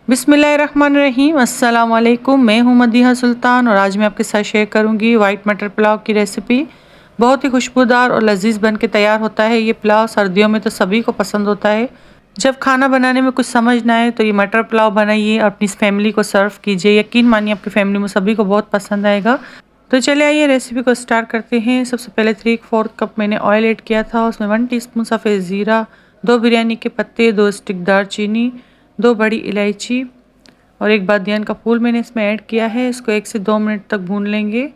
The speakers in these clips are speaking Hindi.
बिस्मिल्लाहिर्रहमानिर्रहीम। अस्सलाम वालेकुम। मैं हूं मदीहा सुल्तान और आज मैं आपके साथ शेयर करूंगी वाइट मटर पुलाव की रेसिपी। बहुत ही खुशबूदार और लजीज बन के तैयार होता है ये पुलाव। सर्दियों में तो सभी को पसंद होता है। जब खाना बनाने में कुछ समझ ना आए तो ये मटर पुलाव बनाइए और अपनी फैमिली को सर्व कीजिए। यकीन मानिए आपकी फैमिली में सभी को बहुत पसंद आएगा। तो चलिए आइए रेसिपी को स्टार्ट करते हैं। सबसे पहले 3/4 कप मैंने ऑयल ऐड किया था। उसमें 1 टीस्पून सफ़ेद ज़ीरा, 2 बिरयानी के पत्ते, 2 स्टिक दालचीनी, 2 बड़ी इलायची और 1 बादियान का फूल मैंने इसमें ऐड किया है। इसको 1 से 2 मिनट तक भून लेंगे।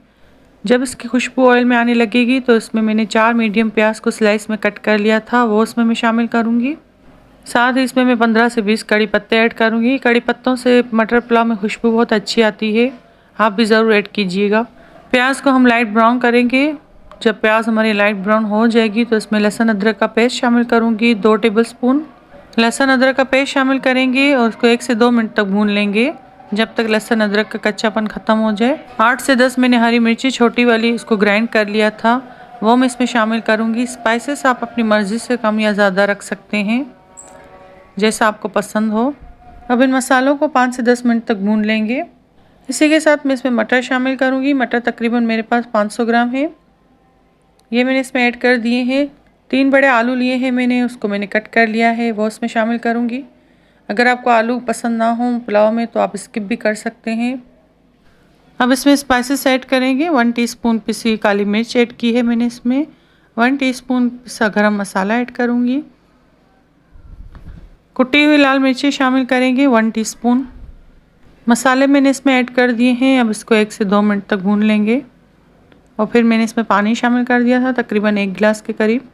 जब इसकी खुशबू ऑयल में आने लगेगी तो इसमें मैंने 4 मीडियम प्याज को स्लाइस में कट कर लिया था, वो इसमें मैं शामिल करूँगी। साथ ही इसमें मैं 15 से 20 कड़ी पत्ते ऐड करूँगी। कड़ी पत्तों से मटर पुलाव में खुशबू बहुत अच्छी आती है, आप भी ज़रूर ऐड कीजिएगा। प्याज को हम लाइट ब्राउन करेंगे। जब प्याज हमारी लाइट ब्राउन हो जाएगी तो इसमें लहसुन अदरक का पेस्ट शामिल करूँगी। 2 टेबलस्पून लहसुन अदरक का पेस्ट शामिल करेंगे और उसको 1 से 2 मिनट तक भून लेंगे जब तक लहसुन अदरक का कच्चापन ख़त्म हो जाए। 8 से 10 मैंने हरी मिर्ची छोटी वाली उसको ग्राइंड कर लिया था, वो मैं इसमें शामिल करूँगी। स्पाइसेस आप अपनी मर्ज़ी से कम या ज़्यादा रख सकते हैं, जैसा आपको पसंद हो। अब इन मसालों को 5 से 10 मिनट तक भून लेंगे। इसी के साथ मैं इसमें मटर शामिल करूँगी। मटर तकरीबन मेरे पास 500 ग्राम है, ये मैंने इसमें ऐड कर दिए हैं। 3 बड़े आलू लिए हैं मैंने, उसको मैंने कट कर लिया है, वो इसमें शामिल करूँगी। अगर आपको आलू पसंद ना हो पुलाव में तो आप स्किप भी कर सकते हैं। अब इसमें स्पाइसेस ऐड करेंगे। 1 टीस्पून पिसी काली मिर्च ऐड की है मैंने इसमें। 1 टीस्पून पिसा गरम मसाला ऐड करूँगी। कुटी हुई लाल मिर्ची शामिल करेंगे 1 टीस्पून। मसाले मैंने इसमें ऐड कर दिए हैं। अब इसको 1 से 2 मिनट तक भून लेंगे और फिर मैंने इसमें पानी शामिल कर दिया था, तकरीबन 1 गिलास के करीब,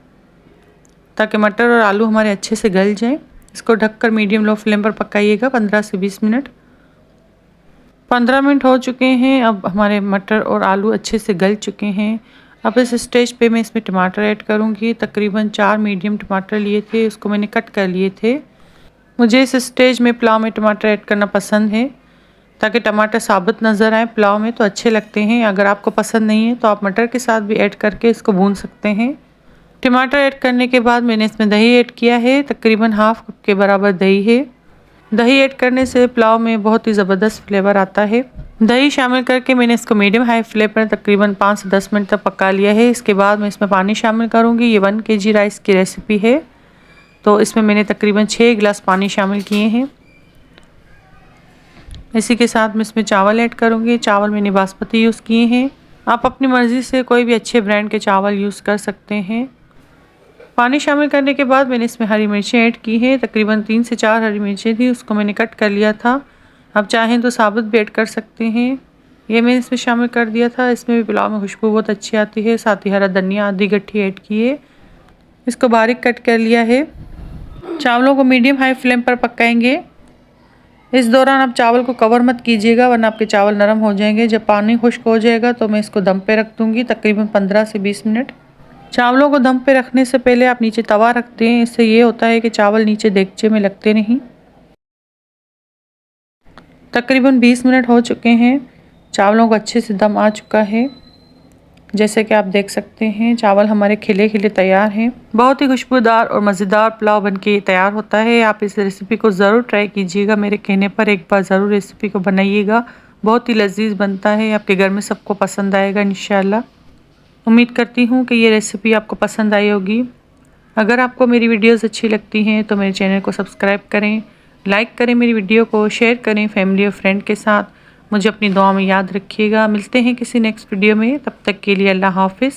ताकि मटर और आलू हमारे अच्छे से गल जाएं। इसको ढककर मीडियम लो फ्लेम पर पकाइएगा 15 से 20 मिनट। 15 मिनट हो चुके हैं। अब हमारे मटर और आलू अच्छे से गल चुके हैं। अब इस स्टेज पे मैं इसमें टमाटर ऐड करूँगी। तकरीबन 4 मीडियम टमाटर लिए थे, उसको मैंने कट कर लिए थे। मुझे इस स्टेज में पुलाव में टमाटर ऐड करना पसंद है, ताकि टमाटर साबुत नज़र आए पुलाव में तो अच्छे लगते हैं। अगर आपको पसंद नहीं है तो आप मटर के साथ भी ऐड करके इसको भून सकते हैं। टमाटर ऐड करने के बाद मैंने इसमें दही ऐड किया है, तकरीबन हाफ कप के बराबर दही है। दही ऐड करने से पुलाव में बहुत ही ज़बरदस्त फ्लेवर आता है। दही शामिल करके मैंने इसको मीडियम हाई फ्लेम पर तकरीबन 5 से 10 मिनट तक पका लिया है। इसके बाद मैं इसमें पानी शामिल करूँगी। ये 1 kg राइस की रेसिपी है, तो इसमें मैंने तकरीबन 6 गिलास पानी शामिल किए हैं। इसी के साथ मैं इसमें चावल ऐड करूँगी। चावल मैंने बासमती यूज़ किए हैं, आप अपनी मर्ज़ी से कोई भी अच्छे ब्रांड के चावल यूज़ कर सकते हैं। पानी शामिल करने के बाद मैंने इसमें हरी मिर्चें ऐड की हैं। तकरीबन 3 से 4 हरी मिर्चें थी, उसको मैंने कट कर लिया था। आप चाहें तो साबुत भी ऐड कर सकते हैं। ये मैंने इसमें शामिल कर दिया था। इसमें भी पुलाव में खुशबू बहुत अच्छी आती है। साथ ही हरा धनिया आधी गट्ठी ऐड की है, इसको बारीक कट कर लिया है। चावलों को मीडियम हाई फ्लेम पर पकाएंगे। इस दौरान आप चावल को कवर मत कीजिएगा, वरना आपके चावल नरम हो जाएंगे। जब पानी खुश्क हो जाएगा तो मैं इसको दम पे रख दूँगी तकरीबन 15 से 20 मिनट। चावलों को दम पे रखने से पहले आप नीचे तवा रखते हैं, इससे ये होता है कि चावल नीचे देगचे में लगते नहीं। तकरीबन 20 मिनट हो चुके हैं। चावलों को अच्छे से दम आ चुका है, जैसे कि आप देख सकते हैं चावल हमारे खिले खिले तैयार हैं। बहुत ही खुशबूदार और मज़ेदार पुलाव बनके तैयार होता है। आप इस रेसिपी को ज़रूर ट्राई कीजिएगा। मेरे कहने पर एक बार ज़रूर रेसिपी को बनाइएगा, बहुत ही लजीज बनता है। आपके घर में सबको पसंद आएगा इंशाल्लाह। उम्मीद करती हूँ कि ये रेसिपी आपको पसंद आई होगी। अगर आपको मेरी वीडियोस अच्छी लगती हैं तो मेरे चैनल को सब्सक्राइब करें, लाइक करें, मेरी वीडियो को शेयर करें फैमिली और फ्रेंड के साथ। मुझे अपनी दुआ में याद रखिएगा। मिलते हैं किसी नेक्स्ट वीडियो में, तब तक के लिए अल्लाह हाफिज़।